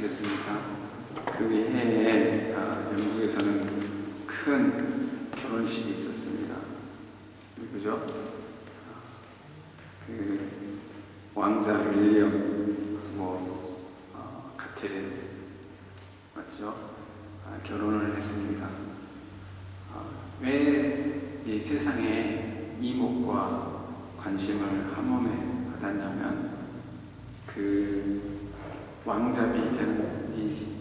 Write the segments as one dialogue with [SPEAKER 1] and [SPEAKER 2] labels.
[SPEAKER 1] 아시겠습니까? 그 해에 영국에서는 큰 결혼식이 있었습니다. 그죠? 그 왕자 윌리엄 카테린 맞죠? 결혼을 했습니다. 왜 이 세상에 이목과 관심을 한 몸에 받았냐면 그 왕자비 되는 이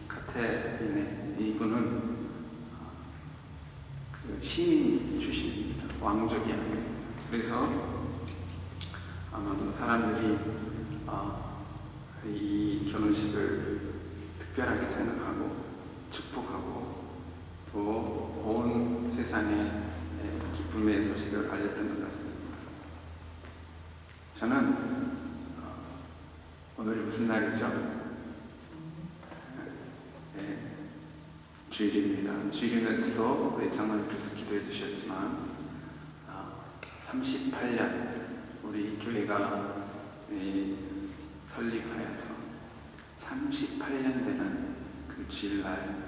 [SPEAKER 1] 카테린의 이분은 그 시민 출신입니다. 왕족이 아니에요. 그래서 아마도 사람들이 이 결혼식을 특별하게 생각하고 축복하고 또 온 세상에 기쁨의 소식을 알렸던 것 같습니다. 저는 오늘이 무슨 날이죠? 네, 주일입니다. 주일이면서도 우리 장로님께서 기도해 주셨지만 38년 우리 교회가 설립하여서 38년 되는 그 주일날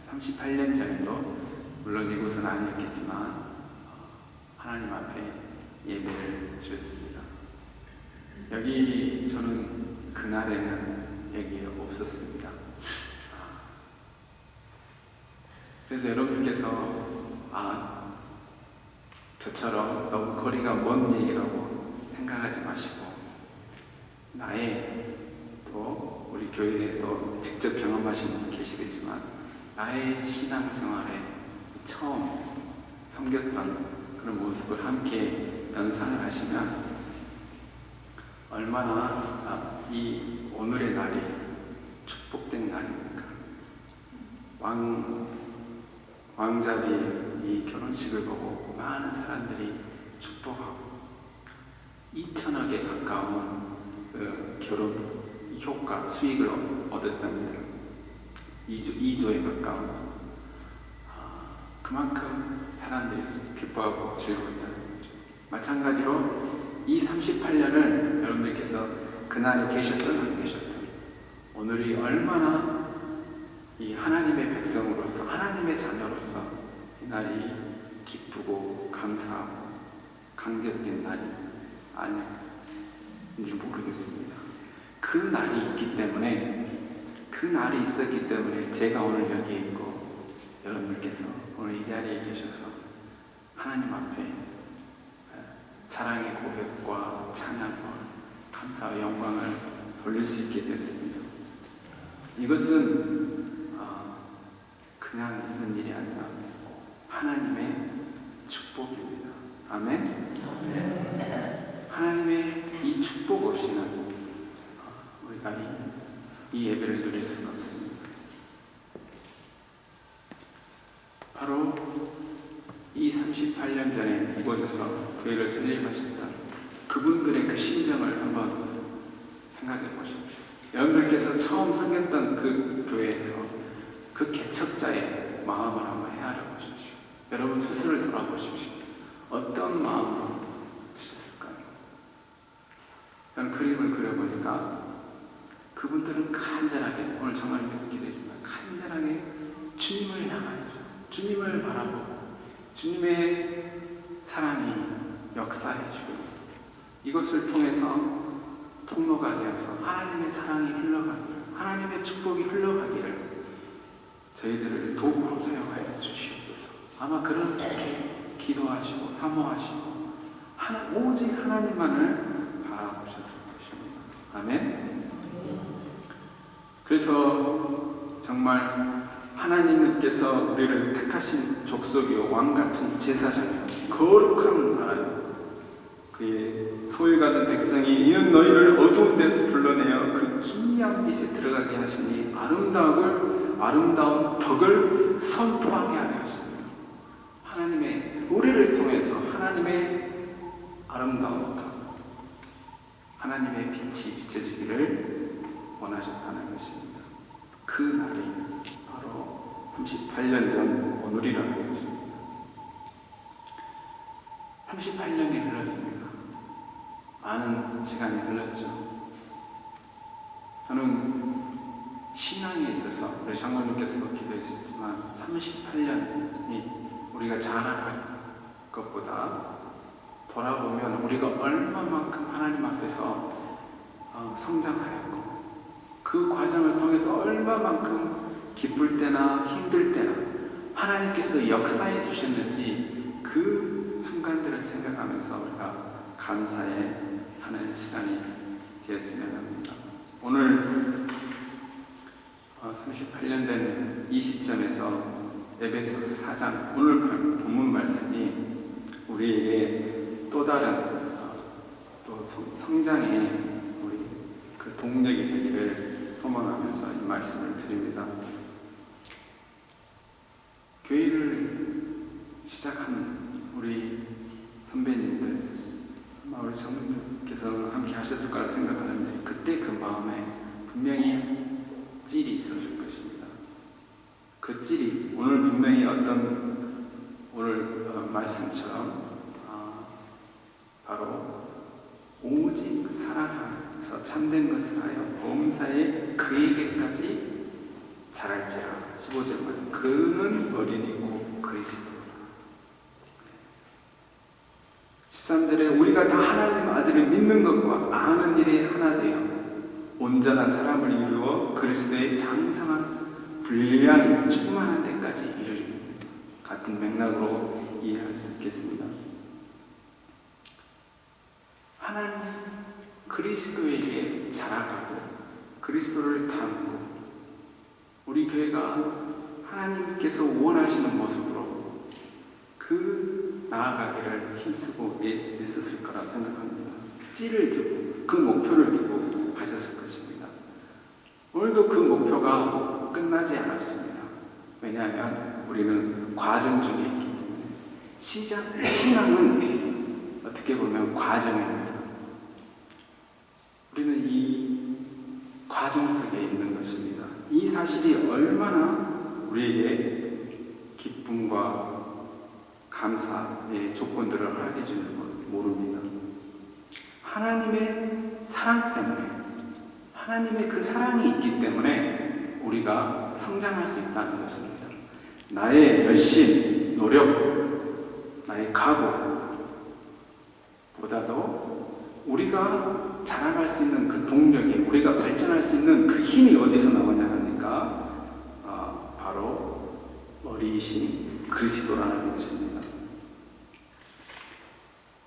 [SPEAKER 1] 38년 전에도 물론 이곳은 아니었겠지만 하나님 앞에 예배를 드렸습니다. 여기 저는 그날에는 여기에 없었습니다. 그래서 여러분께서 저처럼 너무 거리가 먼 얘기라고 생각하지 마시고 나의 또 우리 교회에도 직접 경험하신 분 계시겠지만 나의 신앙생활에 처음 섬겼던 그런 모습을 함께 연상을 하시면 얼마나 이 오늘의 날이 축복된 날입니까? 왕자비의 이 결혼식을 보고 많은 사람들이 축복하고 2천억에 가까운 그 결혼 효과, 수익을 얻었답니다. 2조에 가까운 그만큼 사람들이 기뻐하고 즐거웠다는 거죠. 마찬가지로 이 38년을 여러분들께서 그날에 계셨든 안 계셨든 오늘이 얼마나 이 하나님의 백성으로서 하나님의 자녀로서 이 날이 기쁘고 감사하고 감격된 날이 아닌지 모르겠습니다. 그 날이 있기 때문에 그 날이 있었기 때문에 제가 오늘 여기에 있고 여러분들께서 오늘 이 자리에 계셔서 하나님 앞에 사랑의 고백과 찬양과 감사와 영광을 돌릴 수 있게 되었습니다. 이것은 그냥 있는 일이 아니라 하나님의 축복입니다. 아멘? 네. 하나님의 이 축복 없이는 우리가 이 예배를 누릴 수가 없습니다. 바로 이 38년 전에 이곳에서 교회를 설립하셨던 그분들의 그 심정을 한번 생각해 보십시오. 여러분들께서 처음 섬겼던 그 교회에서 그 개척자의 마음을 한번 헤아려 보십시오. 여러분 스스로를 돌아보십시오. 어떤 마음으로 드셨을까요? 저는 그림을 그려보니까 그분들은 간절하게 오늘 정말님께서 기도했지만 간절하게 주님을 향하여서 주님을 바라보고 주님의 사랑이 역사해주고 이것을 통해서 통로가 되어서 하나님의 사랑이 흘러가기를 하나님의 축복이 흘러가기를 저희들을 도구로 사용하여 주시옵소서. 아마 그렇게 기도하시고 사모하시고 오직 하나님만을 바라보셨을 것입니다. 아멘. 그래서 정말 하나님께서 우리를 택하신 족속이요 왕같은 제사장이요 거룩한 나라요 그의 소유받은 백성이 이는 너희를 어두운 데서 불러내어 그 기이한 빛에 들어가게 하시니 아름다운 덕을 선포하게 하려 하십니다. 하나님의 우리를 통해서 하나님의 아름다운 덕 하나님의 빛이 비춰지기를 원하셨다는 것입니다. 그 날이 바로 38년 전 오늘이라는 것입니다. 38년이 흘렀습니다. 많은 시간이 흘렀죠. 저는 신앙에 있어서 우리 장로님께서도 기도해주셨지만 38년이 우리가 자랑할 것보다 돌아보면 우리가 얼마만큼 하나님 앞에서 성장하였고 그 과정을 통해서 얼마만큼 기쁠 때나 힘들 때나 하나님께서 역사해 주셨는지 그 순간들을 생각하면서 우리가 감사해 하는 시간이 되었으면 합니다. 오늘 38년 된 이 시점에서 에베소서 4장 오늘 본문 말씀이 우리에게 또 다른 또 성장의 우리 그 동력이 되기를 소망하면서 이 말씀을 드립니다. 교회를 시작한 우리 선배님들, 아마 우리 장로님께서 함께 하셨을 거라 생각하는데 그때 그 마음에 분명히 찔이 있었을 것입니다. 그 찔이 오늘 분명히 어떤 오늘 말씀처럼 바로 오직 사랑하면서 참된 것을 하여 범사에 그에게까지 자랄지라. 15절만 그는 어린이고 그리스도. 13절에 우리가 다 하나님 아들을 믿는 것과 아는 일에 하나 되어 온전한 사람을 이루어 그리스도의 장성한 분량이 충만한 데까지 이르리. 같은 맥락으로 이해할 수 있겠습니다. 하나님 그리스도에게 자라가고 그리스도를 닮고 우리 교회가 하나님께서 원하시는 모습으로 그 나아가기를 힘쓰고 애썼을 거라 생각합니다. 찌를 두고 그 목표를 두고 가셨을 것입니다. 오늘도 그 목표가 끝나지 않았습니다. 왜냐하면 우리는 과정 중에 있기 때문에 신앙은 어떻게 보면 과정입니다. 우리는 이 과정 속에 있는 것입니다. 이 사실이 얼마나 우리에게 기쁨과 감사의 조건들을 하게 주는 걸 모릅니다. 하나님의 사랑 때문에 하나님의 그 사랑이 있기 때문에 우리가 성장할 수 있다는 것입니다. 나의 열심, 노력, 나의 각오보다도 우리가 자라갈 수 있는 그 동력이 우리가 발전할 수 있는 그 힘이 어디서 나오냐 하니까 바로 어리이신 그리스도라는 것입니다.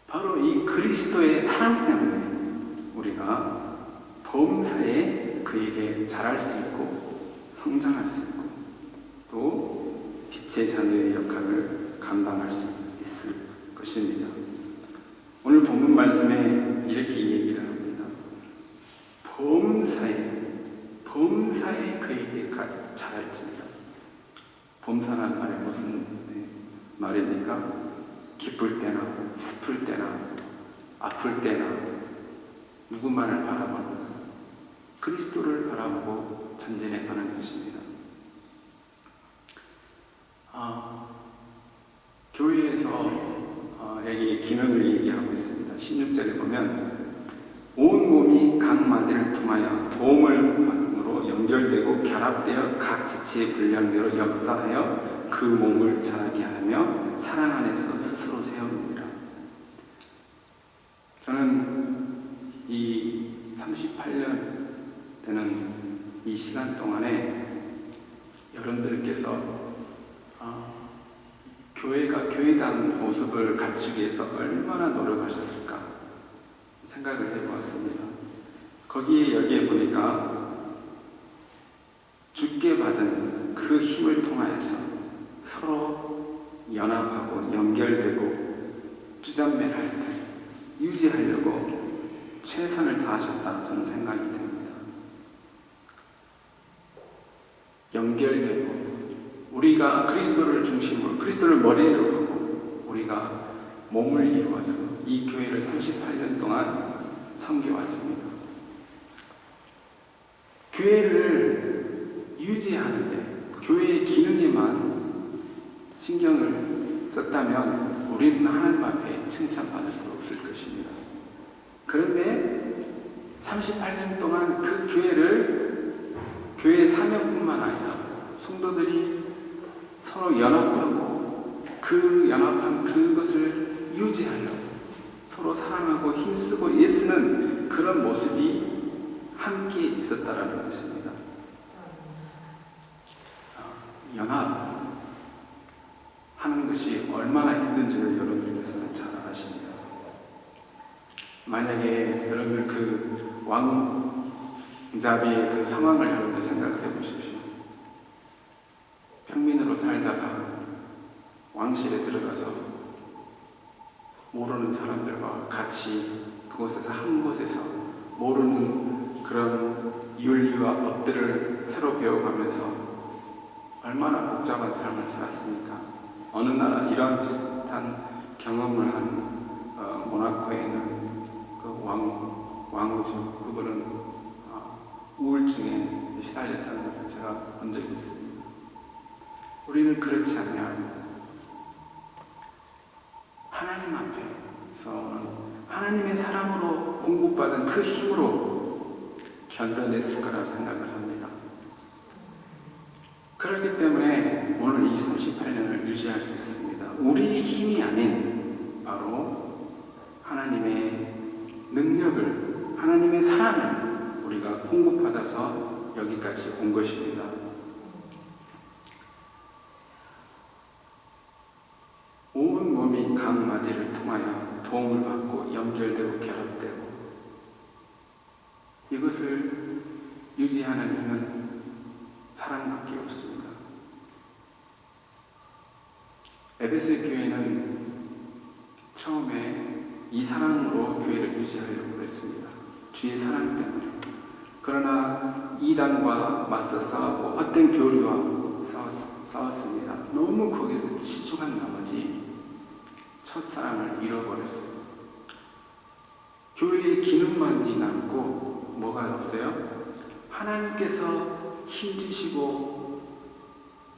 [SPEAKER 1] 바로 이 그리스도의 사랑 때문에 우리가 범사에 그에게 자랄 수 있고 성장할 수 있고 또 빛의 자녀의 역할을 감당할 수 있을 것입니다. 오늘 본문 말씀에 이렇게 얘기를 합니다. 범사에 그에게 자랄지니라. 범사라는 말이 무슨 말입니까? 기쁠 때나 슬플 때나 아플 때나 누구만을 바라보는 것, 그리스도를 바라보고 전진해 가는 것입니다. 교회에서 여기 기능을 얘기하고 있습니다. 16절에 보면 온 몸이 각 마디를 통하여 도움을 받음으로 연결되고 결합되어 각 지체의 분량대로 역사하여 그 몸을 자라게 하며 사랑 안에서 스스로 세웁니다. 저는 이 38년 되는 이 시간 동안에 여러분들께서 교회가 교회다운 모습을 갖추기 위해서 얼마나 노력하셨을까 생각을 해보았습니다. 여기에 보니까 주께 받은 그 힘을 통하여서 서로 연합하고 연결되고 주잔매를 할 때 유지하려고 최선을 다하셨다는 저는 생각이 듭니다. 연결되고 우리가 그리스도를 중심으로 그리스도를 머리로 하고 우리가 몸을 이루어서 이 교회를 38년 동안 섬겨왔습니다. 교회를 유지하는데 교회의 기능에만 신경을 썼다면 우리는 하나님 앞에 칭찬받을 수 없을 것입니다. 그런데 38년 동안 그 교회의 사명뿐만 아니라 성도들이 서로 연합하고 그 연합한 그것을 유지하려고 서로 사랑하고 힘쓰고 애쓰는 그런 모습이 함께 있었다라는 것입니다. 연합하는 것이 얼마나 힘든지를 여러분께서는 잘 아십니다. 만약에 여러분들 그 왕자비의 그 상황을 여러분들 생각을 해보십시오. 평민으로 살다가 왕실에 들어가서 모르는 사람들과 같이 그곳에서 한 곳에서 모르는 그런 윤리와 법들을 새로 배워가면서 얼마나 복잡한 삶을 살았습니까? 어느 나라 이런 비슷한 경험을 한 모나코에는 그 왕후죠. 그분은 우울증에 시달렸다는 것을 제가 본 적이 있습니다. 우리는 그렇지 않냐고 하나님 앞에서 하나님의 사랑으로 공급받은 그 힘으로 견뎌냈을 거라고 생각을 합니다. 그렇기 때문에 오늘 이 38년을 유지할 수 있습니다. 우리의 힘이 아닌 바로 하나님의 능력을, 하나님의 사랑을 우리가 공급받아서 여기까지 온 것입니다. 온 몸이 각 마디를 통하여 도움을 받고 연결되고 결합되고 이것을 유지하는 힘은 사랑밖에 없습니다. 에베소 교회는 처음에 이 사랑으로 교회를 유지하려고 했습니다. 주의 사랑 때문에. 그러나 이단과 맞서 싸우고 헛된 교리와 싸웠습니다. 너무 거기서 치중한 나머지 첫사랑을 잃어버렸어요. 교회의 기능만이 남고 뭐가 없어요? 하나님께서 힘주시고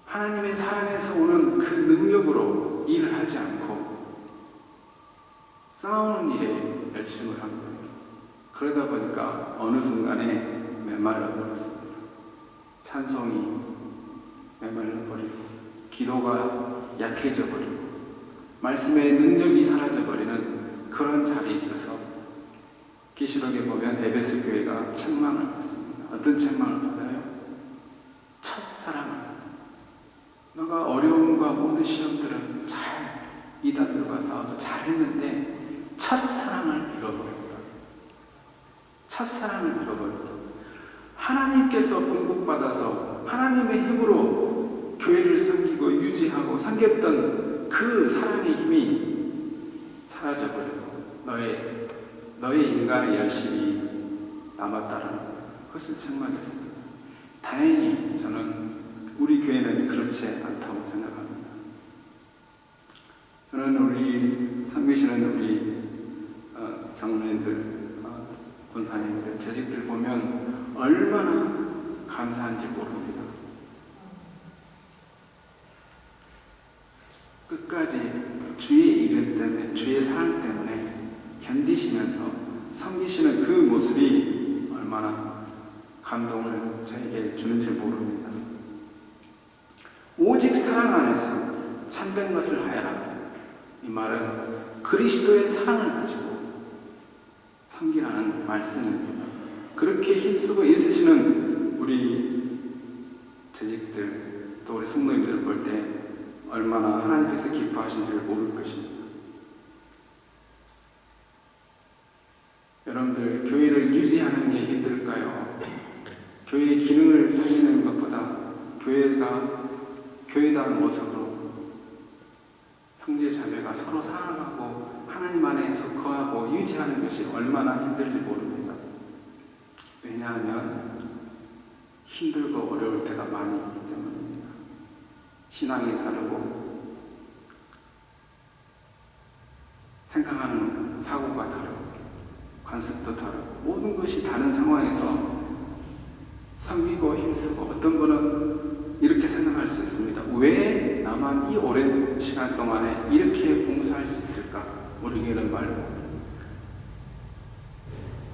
[SPEAKER 1] 하나님의 사랑에서 오는 그 능력으로 일을 하지 않고 싸우는 일에 열심을 한 거예요. 그러다 보니까 어느 순간에 메말라 버렸습니다. 찬송이 메말라 버리고 기도가 약해져 버리고 말씀의 능력이 사라져 버리는 그런 자리에 있어서 계시록에 보면 에베소 교회가 책망을 받습니다. 어떤 책망을 받아요? 첫사랑을. 너가 어려움과 모든 시험들은 잘 이단들과 싸워서 잘했는데 첫사랑을 잃어버렸다. 첫사랑을 잃어버렸다. 하나님께서 공급받아서 하나님의 힘으로 교회를 섬기고 유지하고 섬겼던 그 사랑의 힘이 사라져버리고 너의 인간의 열심이 남았다는 것을 책망했습니다. 다행히 저는 우리 교회는 그렇지 않다고 생각합니다. 저는 우리 섬기시는 우리 장로님들, 권사님들, 재직들 보면 얼마나 감사한지 모릅니다. 끝까지 주의 이름 때문에, 주의 사랑 때문에 견디시면서 섬기시는 그 모습이 얼마나 감동을 저에게 주는지 모릅니다. 오직 사랑 안에서 참된 것을 하여라. 이 말은 그리스도의 사랑을 가지고 섬기라는 말씀입니다. 그렇게 힘쓰고 애쓰시는 우리 재직들 또 우리 성도님들을 볼 때 얼마나 하나님께서 기뻐하신지를 모를 것입니다. 여러분들 교회를 유지하는 게 힘들까요? 교회의 기능을 살리는 것보다 교회다운 모습으로 형제 자매가 서로 사랑하고 하나님 안에서 거하고 유지하는 것이 얼마나 힘들지 모릅니다. 왜냐하면 힘들고 어려울 때가 많이 있기 때문입니다. 신앙이 다르고 생각하는 사고가 다르고 관습도 다르고 모든 것이 다른 상황에서 섬기고 힘쓰고 어떤 분은 이렇게 생각할 수 있습니다. 왜 나만 이 오랜 시간 동안에 이렇게 봉사할 수 있을까? 우리 교회는 말고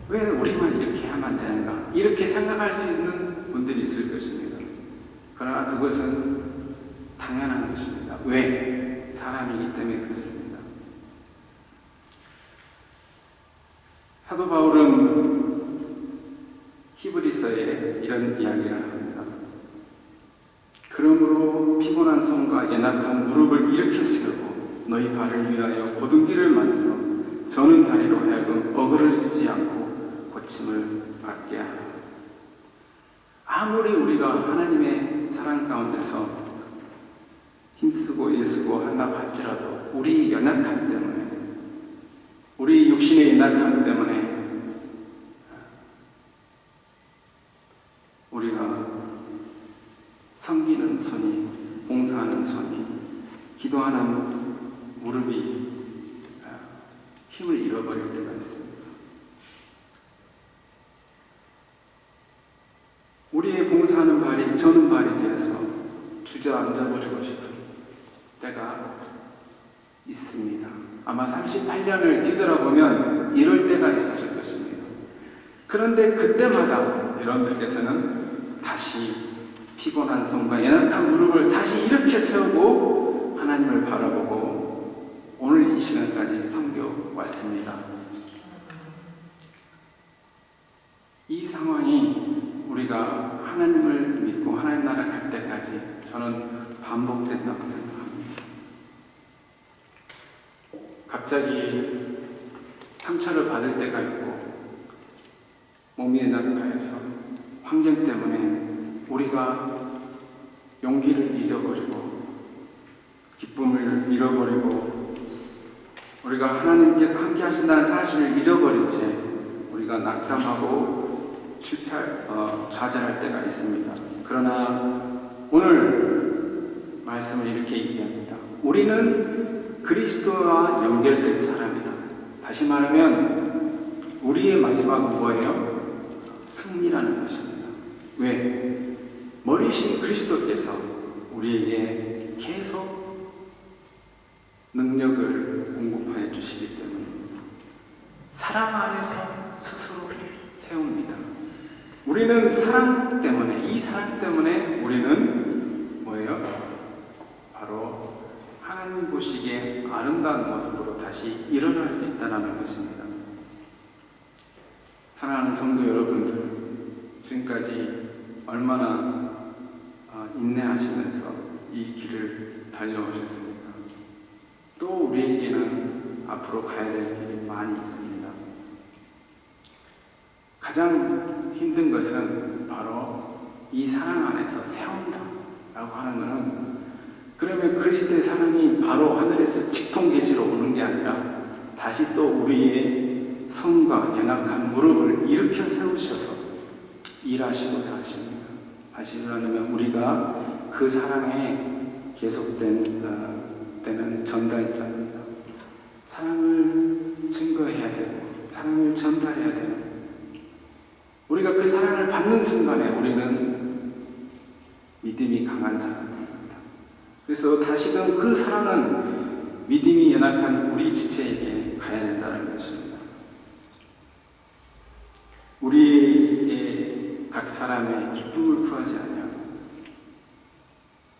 [SPEAKER 1] 왜 우리만 이렇게 하면 되는가? 이렇게 생각할 수 있는 분들이 있을 것입니다. 그러나 그것은 당연한 것입니다. 왜? 사람이기 때문에 그렇습니다. 사도 바울은 히브리서에 이런 이야기를 합니다. 그러므로 피곤한 손과 연약한 무릎을 일으켜 세우고 너희 발을 위하여 고등기를 만들어 저는 다리로 하여금 어그러지지 않고 고침을 받게 하라. 아무리 우리가 하나님의 사랑 가운데서 힘쓰고 애쓰고 한다고 할지라도 우리 연약함 때문에, 우리 육신의 연약함 때문에 우리가 섬기는 손이, 봉사하는 손이, 기도하는 무릎이 힘을 잃어버릴 때가 있습니다. 우리의 봉사하는 발이 저는 발이 되어서 주저앉아버리고 싶은 때가 있습니다. 아마 38년을 뒤돌아보면 이럴 때가 있었을 것입니다. 그런데 그때마다 여러분들께서는 다시 피곤한 손과 연약한 무릎을 다시 일으켜 세우고 하나님을 바라보고 오늘 이 시간까지 섬겨왔습니다. 이 상황이 우리가 하나님을 믿고 하나님 나라 갈 때까지 저는 반복된다고 생각합니다. 갑자기 상처를 받을 때가 있고 몸이 연약하여서 환경 때문에 우리가 용기를 잊어버리고 기쁨을 잃어버리고 우리가 하나님께서 함께 하신다는 사실을 잊어버린 채 우리가 낙담하고 좌절할 때가 있습니다. 그러나 오늘 말씀을 이렇게 얘기합니다. 우리는 그리스도와 연결된 사람이다. 다시 말하면 우리의 마지막은 뭐예요? 승리라는 것입니다. 왜? 머리신 그리스도께서 우리에게 계속 능력을 공급하여 주시기 때문입니다. 사랑 안에서 스스로 세웁니다. 우리는 사랑 때문에, 이 사랑 때문에 우리는 뭐예요? 바로 하나님 보시기에 아름다운 모습으로 다시 일어날 수 있다는 것입니다. 사랑하는 성도 여러분들, 지금까지 얼마나 인내하시면서 이 길을 달려오셨습니까? 또 우리에게는 앞으로 가야 될 길이 많이 있습니다. 가장 힘든 것은 바로 이 사랑 안에서 세운다 라고 하는 것은, 그러면 그리스도의 사랑이 바로 하늘에서 직통계시로 오는 게 아니라 다시 또 우리의 손과 연약한 무릎을 일으켜 세우셔서 일하시고자 하십니다. 하시려면 우리가 그 사랑에 계속되는 전달자입니다. 사랑을 증거해야 되고 사랑을 전달해야 되는, 우리가 그 사랑을 받는 순간에 우리는 믿음이 강한 사람입니다. 그래서 다시금 그 사랑은 믿음이 연약한 우리 지체에게 가야 된다는 것입니다. 우리의 각 사람의 기쁨을 구하지 않냐고,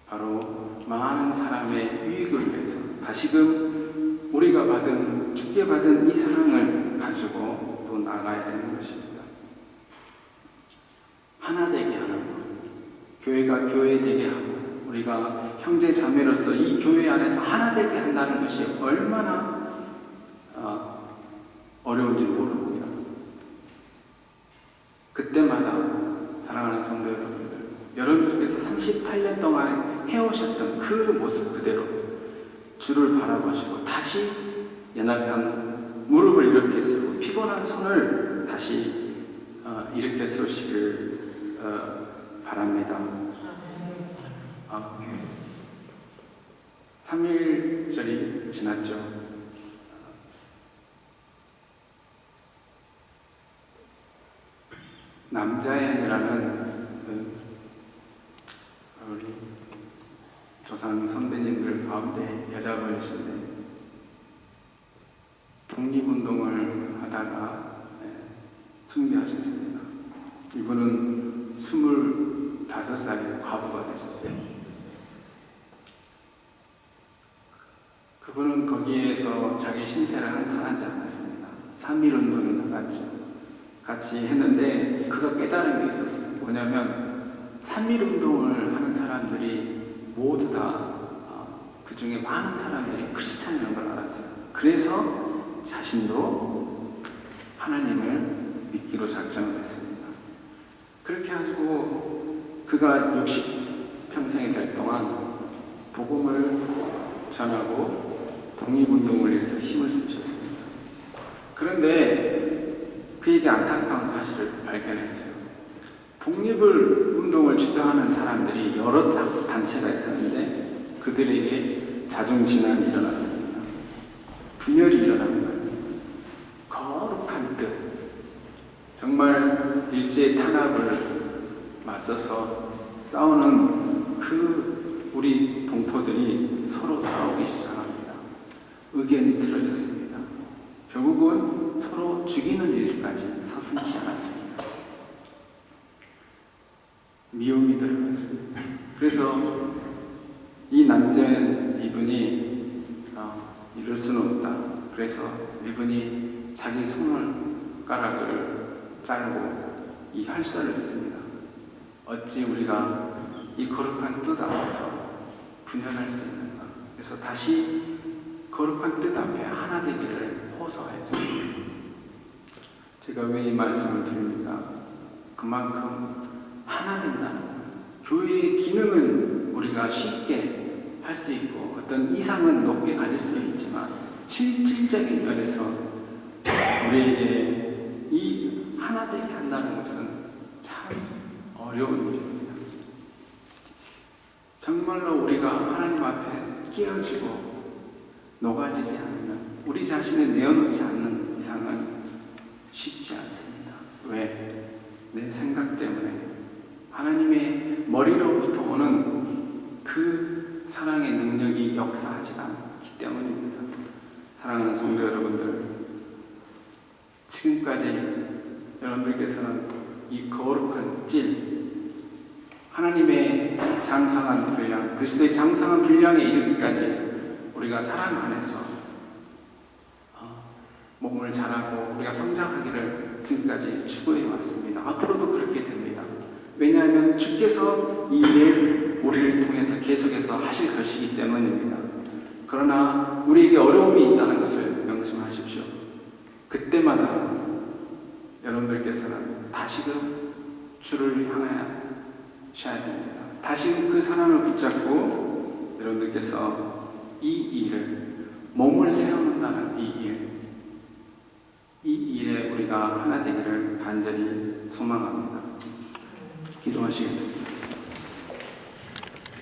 [SPEAKER 1] 바로 많은 사람의 유익을 위해서 다시금 우리가 주께 받은 이 사랑을 가지고 또 나가야 되는 것입니다. 하나 되게 하라고, 교회가 교회 되게 하고 우리가 형제 자매로서 이 교회 안에서 하나 되게 한다는 것이 얼마나 어려운지 모릅니다. 그때마다 사랑하는 성도 여러분들, 여러분들께서 38년 동안 해오셨던 그 모습 그대로 주를 바라보시고 다시 연약한 무릎을 일으켜 세우고 피곤한 손을 다시 일으켜 세우시길 바랍니다. 3일절이 지났죠. 남자연이라는 우리 조상 선배님들 가운데 여자분이신데 독립운동을 하다가 순교하셨습니다. 이분은 5살에 과부가 되셨어요. 그분은 거기에서 자기 신세를 한탄하지 않았습니다. 3.1운동에 나갔죠. 같이 했는데 그가 깨달은 게 있었어요. 뭐냐면 3.1운동을 하는 사람들이 모두 다 그 중에 많은 사람들이 크리스찬이라는 걸 알았어요. 그래서 자신도 하나님을 믿기로 작정을 했습니다. 그렇게 가지고 그가 60평생이 될 동안 복음을 전하고 독립운동을 위해서 힘을 쓰셨습니다. 그런데 그에게 안타까운 사실을 발견했어요. 독립운동을 주도하는 사람들이 여러 단체가 있었는데 그들에게 자중진환이 일어났습니다. 분열이 일어난 거예요. 거룩한 뜻, 정말 일제의 탄압을 맞서서 싸우는 그 우리 동포들이 서로 싸우기 시작합니다. 의견이 틀어졌습니다. 결국은 서로 죽이는 일까지 서슴지 않았습니다. 미움이 들어갔습니다. 그래서 이 남자는 이분이 이럴 수는 없다. 그래서 이분이 자기 손가락을 자르고 이 혈서를 씁니다. 어찌 우리가 이 거룩한 뜻 앞에서 분열할 수 있는가. 그래서 다시 거룩한 뜻 앞에 하나 되기를 호소하였습니다. 제가 왜 이 말씀을 드립니까? 그만큼 하나 된다는 거예요. 교회의 기능은 우리가 쉽게 할 수 있고 어떤 이상은 높게 가질 수 있지만 실질적인 면에서 우리에게 이 하나 되게 한다는 것은 참 어려운 일입니다. 정말로 우리가 하나님 앞에 깨어지고 녹아지지 않으면 우리 자신을 내어놓지 않는 이상은 쉽지 않습니다. 왜? 내 생각 때문에 하나님의 머리로부터 오는 그 사랑의 능력이 역사하지 않기 때문입니다. 사랑하는 성도 여러분들, 지금까지 여러분들께서는 이 거룩한 질, 하나님의 장성한 분량, 그리스도의 장성한 분량에 이르기까지 우리가 사랑 안에서 몸을 자라고 우리가 성장하기를 지금까지 추구해 왔습니다. 앞으로도 그렇게 됩니다. 왜냐하면 주께서 이 일을 우리를 통해서 계속해서 하실 것이기 때문입니다. 그러나 우리에게 어려움이 있다는 것을 명심하십시오. 그때마다 여러분들께서는 다시금 주를 향하셔야 됩니다. 다시금 그 사랑을 붙잡고 여러분들께서 이 일을 몸을 세우는다는 이 일에 우리가 하나 되기를 간절히 소망합니다. 기도하시겠습니다.